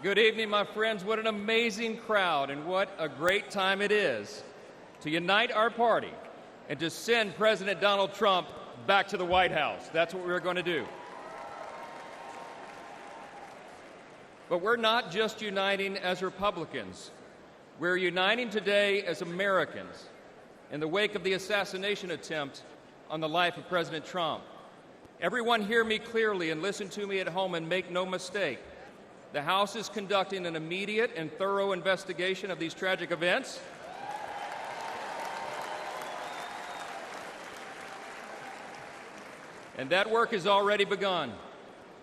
Good evening, my friends. What an amazing crowd, and what a great time it is to unite our party and to send President Donald Trump back to the White House. That's what we're going to do. But we're not just uniting as Republicans. We're uniting today as Americans in the wake of the assassination attempt on the life of President Trump. Everyone hear me clearly and listen to me at home and make no mistake. The House is conducting an immediate and thorough investigation of these tragic events. And that work has already begun.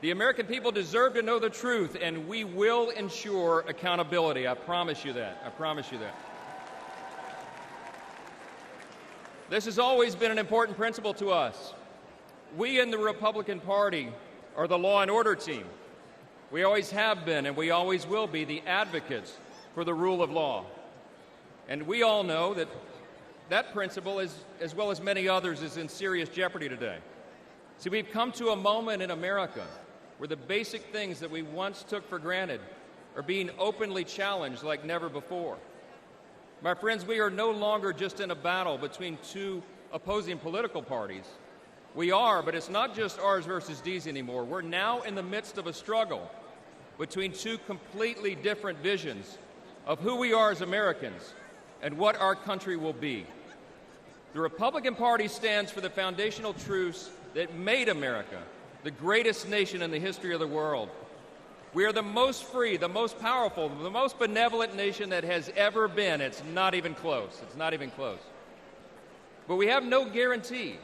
The American people deserve to know the truth, and we will ensure accountability. I promise you that. I promise you that. This has always been an important principle to us. We in the Republican Party are the law and order team. We always have been, and we always will be, the advocates for the rule of law. And we all know that that principle, as well as many others, is in serious jeopardy today. See, we've come to a moment in America where the basic things that we once took for granted are being openly challenged like never before. My friends, we are no longer just in a battle between two opposing political parties. We are, but it's not just ours versus D's anymore. We're now in the midst of a struggle between two completely different visions of who we are as Americans and what our country will be. The Republican Party stands for the foundational truths that made America the greatest nation in the history of the world. We are the most free, the most powerful, the most benevolent nation that has ever been. It's not even close. It's not even close. But we have no guarantee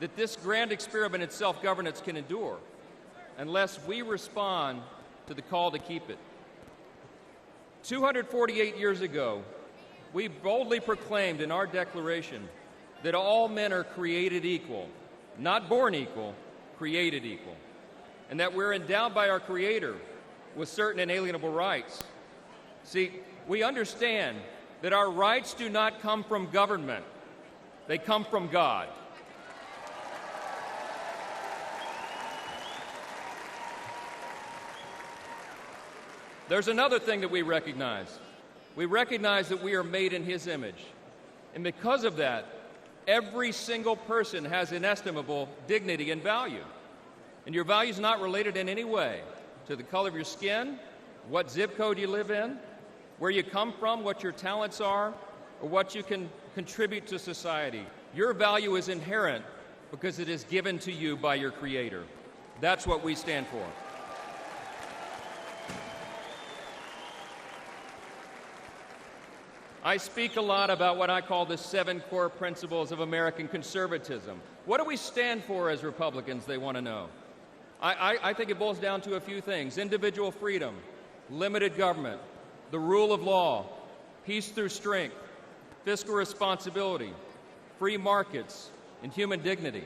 that this grand experiment in self-governance can endure unless we respond to the call to keep it. 248 years ago, we boldly proclaimed in our Declaration that all men are created equal, not born equal, created equal, and that we're endowed by our Creator with certain inalienable rights. See, we understand that our rights do not come from government, they come from God. There's another thing that we recognize. We recognize that we are made in His image. And because of that, every single person has inestimable dignity and value. And your value is not related in any way to the color of your skin, what zip code you live in, where you come from, what your talents are, or what you can contribute to society. Your value is inherent because it is given to you by your Creator. That's what we stand for. I speak a lot about what I call the 7 core principles of American conservatism. What do we stand for as Republicans, they want to know? I think it boils down to a few things: individual freedom, limited government, the rule of law, peace through strength, fiscal responsibility, free markets, and human dignity.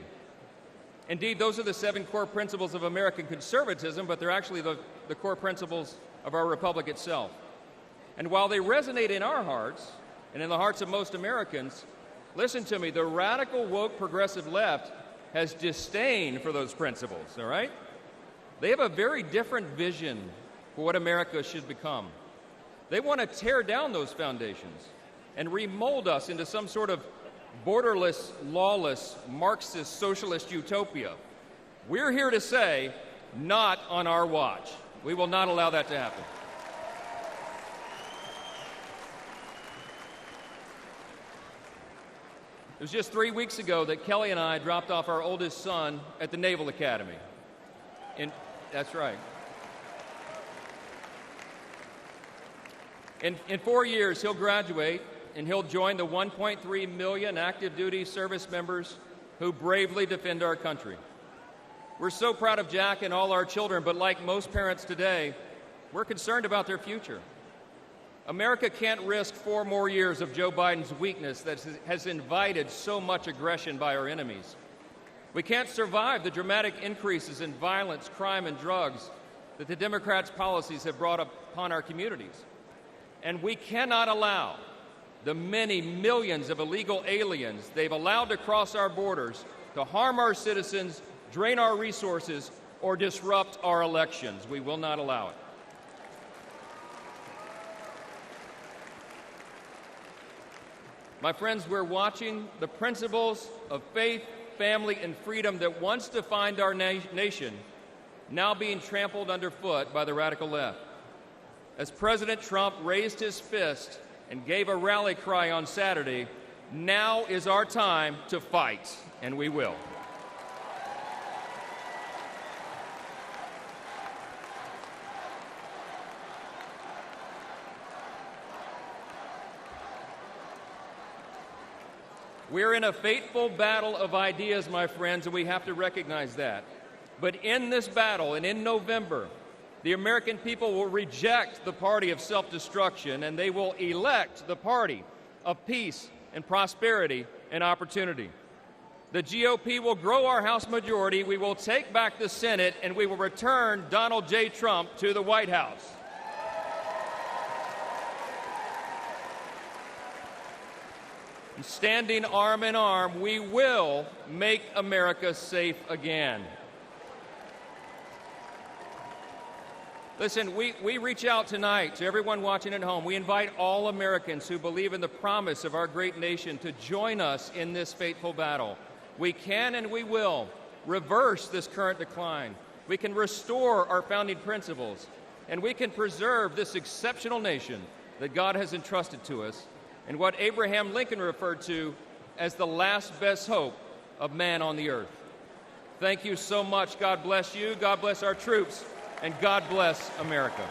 Indeed, those are the 7 core principles of American conservatism, but they're actually the core principles of our republic itself. And while they resonate in our hearts and in the hearts of most Americans, listen to me, the radical, woke, progressive left has disdain for those principles, all right? They have a very different vision for what America should become. They want to tear down those foundations and remold us into some sort of borderless, lawless, Marxist, socialist utopia. We're here to say, not on our watch. We will not allow that to happen. It was just 3 weeks ago that Kelly and I dropped off our oldest son at the Naval Academy. That's right. In 4 years, he'll graduate, and he'll join the 1.3 million active duty service members who bravely defend our country. We're so proud of Jack and all our children, but like most parents today, we're concerned about their future. America can't risk 4 more years of Joe Biden's weakness that has invited so much aggression by our enemies. We can't survive the dramatic increases in violence, crime, and drugs that the Democrats' policies have brought upon our communities. And we cannot allow the many millions of illegal aliens they've allowed to cross our borders to harm our citizens, drain our resources, or disrupt our elections. We will not allow it. My friends, we're watching the principles of faith, family, and freedom that once defined our nation now being trampled underfoot by the radical left. As President Trump raised his fist and gave a rally cry on Saturday, now is our time to fight, and we will. We're in a fateful battle of ideas, my friends, and we have to recognize that. But in this battle, and in November, the American people will reject the party of self-destruction, and they will elect the party of peace and prosperity and opportunity. The GOP will grow our House majority, we will take back the Senate, and we will return Donald J. Trump to the White House. Standing arm in arm, we will make America safe again. Listen, we reach out tonight to everyone watching at home. We invite all Americans who believe in the promise of our great nation to join us in this fateful battle. We can and we will reverse this current decline. We can restore our founding principles, and we can preserve this exceptional nation that God has entrusted to us, and what Abraham Lincoln referred to as the last best hope of man on the earth. Thank you so much. God bless you. God bless our troops. And God bless America.